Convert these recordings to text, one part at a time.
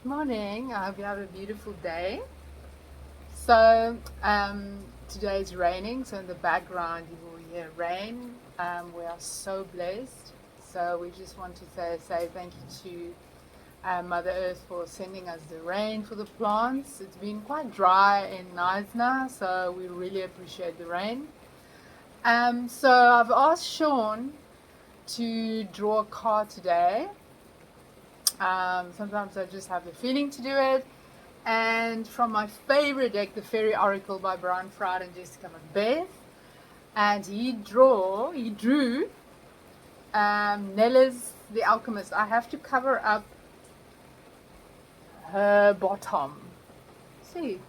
Morning. I hope you have a beautiful day. So, today is raining, so in the background you will hear rain. We are so blessed. So, we just want to say thank you to Mother Earth for sending us the rain for the plants. It's been quite dry in Naisna, so we really appreciate the rain. So, I've asked Sean to draw a card today. Sometimes I just have the feeling to do it. And from my favorite deck, the Fairy Oracle by Froud and Jessica Macbeth. And he drew Nelys the Alchemist. I have to cover up her bottom. See,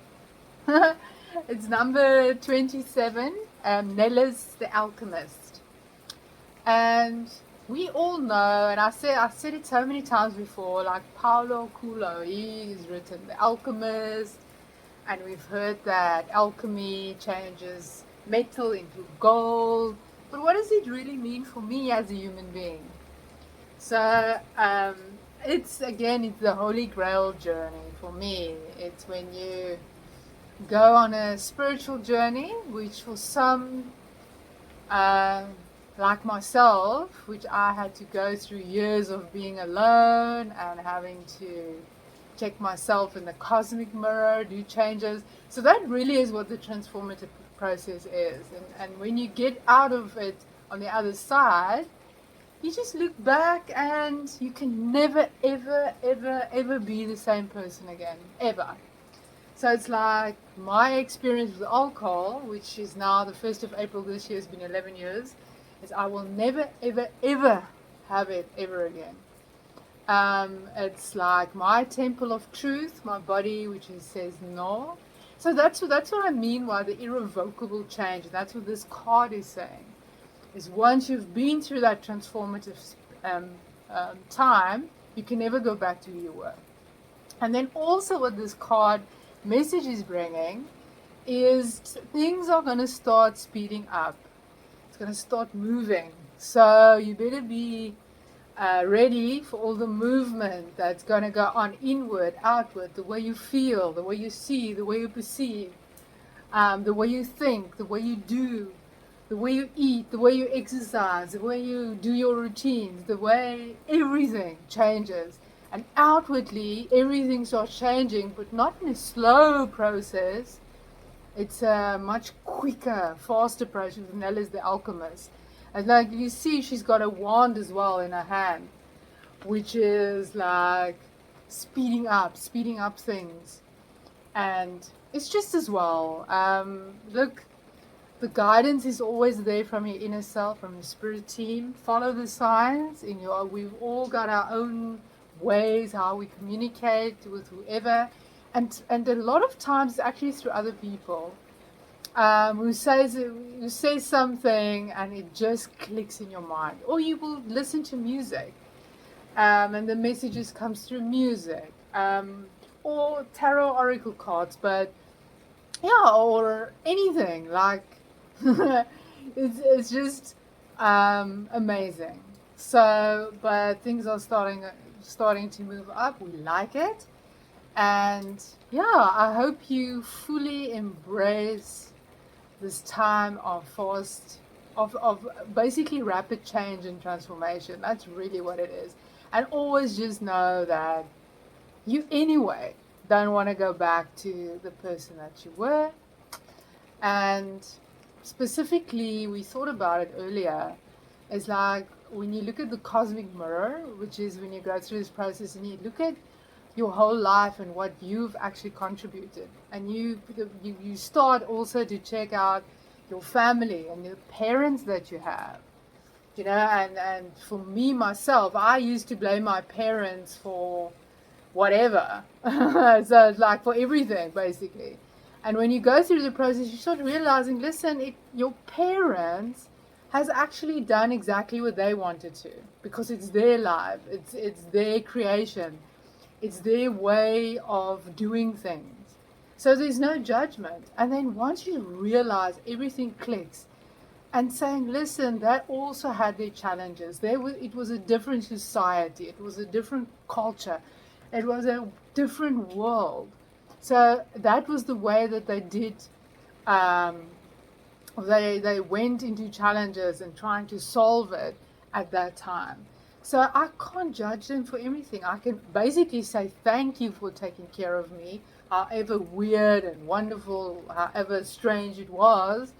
it's number 27, Nelys the Alchemist. And we all know, and I said it so many times before, like Paulo Coelho, he's written The Alchemist, and we've heard that alchemy changes metal into gold. But what does it really mean for me as a human being? So it's the Holy Grail journey for me. It's when you go on a spiritual journey, which for some like myself, which I had to go through years of being alone and having to check myself in the cosmic mirror, do changes. So that really is what the transformative process is. And when you get out of it on the other side, you just look back and you can never, ever, ever, ever be the same person again, ever. So it's like my experience with alcohol, which is now the 1st of April this year, has been 11 years, is I will never, ever, ever have it ever again. It's like my temple of truth, my body, which says no. So that's what I mean by the irrevocable change. And that's what this card is saying. Is once you've been through that transformative time, you can never go back to who you were. And then also what this card message is bringing is things are going to start speeding up. Going to start moving, so you better be ready for all the movement that's going to go on inward, outward, the way you feel, the way you see, the way you perceive, the way you think, the way you do, the way you eat, the way you exercise, the way you do your routines, the way everything changes. And outwardly everything starts changing, but not in a slow process. It's a much quicker, faster process with Nelys the Alchemist. And like you see, she's got a wand as well in her hand, which is like speeding up things. And it's just as well. Look, the guidance is always there from your inner self, from your spirit team. Follow the signs. We've all got our own ways how we communicate with whoever. And a lot of times it's actually through other people who say something and it just clicks in your mind, or you will listen to music and the messages comes through music, or tarot oracle cards, but yeah, or anything like it's just amazing. So but things are starting to move up. We like it. And yeah, I hope you fully embrace this time of basically rapid change and transformation. That's really what it is. And always just know that you anyway don't want to go back to the person that you were. And specifically, we thought about it earlier, it's like when you look at the cosmic mirror, which is when you go through this process and you look at your whole life and what you've actually contributed, and you start also to check out your family and the parents that you have, and for me myself, I used to blame my parents for whatever. So it's like for everything basically. And when you go through the process, you start realizing, listen, your parents has actually done exactly what they wanted to, because it's their life, it's their creation. It's their way of doing things. So there's no judgment. And then once you realize, everything clicks. And saying, listen, that also had their challenges. It was a different society. It was a different culture. It was a different world. So that was the way that they did. Um, they went into challenges and trying to solve it at that time. So I can't judge them for everything. I can basically say thank you for taking care of me, however weird and wonderful, however strange it was.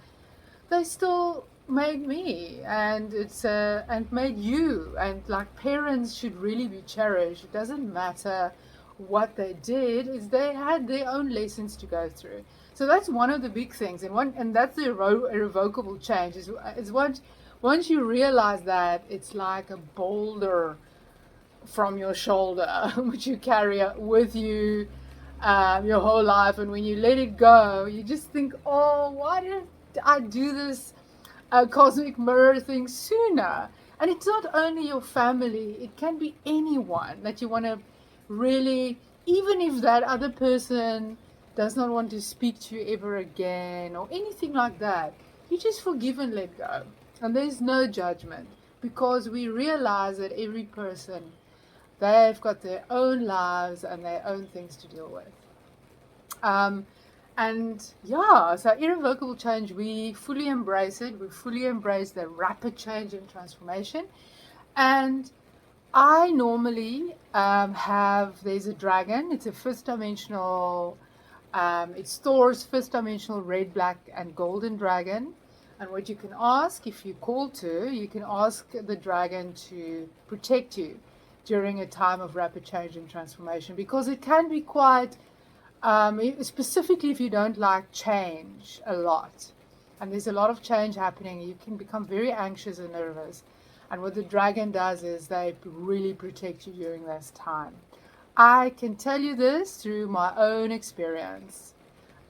They still made me, and it's and made you. And like, parents should really be cherished. It doesn't matter what they did; is they had their own lessons to go through. So that's one of the big things, and that's the irrevocable change. Is once you realize that it's like a boulder from your shoulder, which you carry with you your whole life, and when you let it go, you just think, oh, why did I do this cosmic mirror thing sooner? And it's not only your family; it can be anyone that you want to really, even if that other person does not want to speak to you ever again or anything like that, you just forgive and let go. And there's no judgment, because we realize that every person, they've got their own lives and their own things to deal with. And yeah, so irrevocable change, we fully embrace it. We fully embrace the rapid change and transformation. And I normally there's a dragon. It's a fifth dimensional, it stores fifth dimensional red, black, and golden dragon. And what you can ask, if you call to, you can ask the dragon to protect you during a time of rapid change and transformation, because it can be quite, specifically if you don't like change a lot. And there's a lot of change happening. You can become very anxious and nervous. And what the dragon does is they really protect you during this time. I can tell you this through my own experience.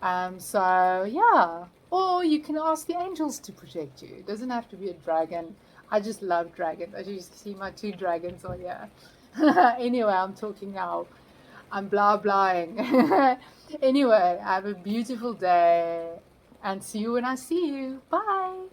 So yeah, or you can ask the angels to protect you. It doesn't have to be a dragon. I just love dragons. As you see, my two dragons are here. Anyway, I'm talking now. I'm blah blahing. Anyway, have a beautiful day, and see you when I see you. Bye.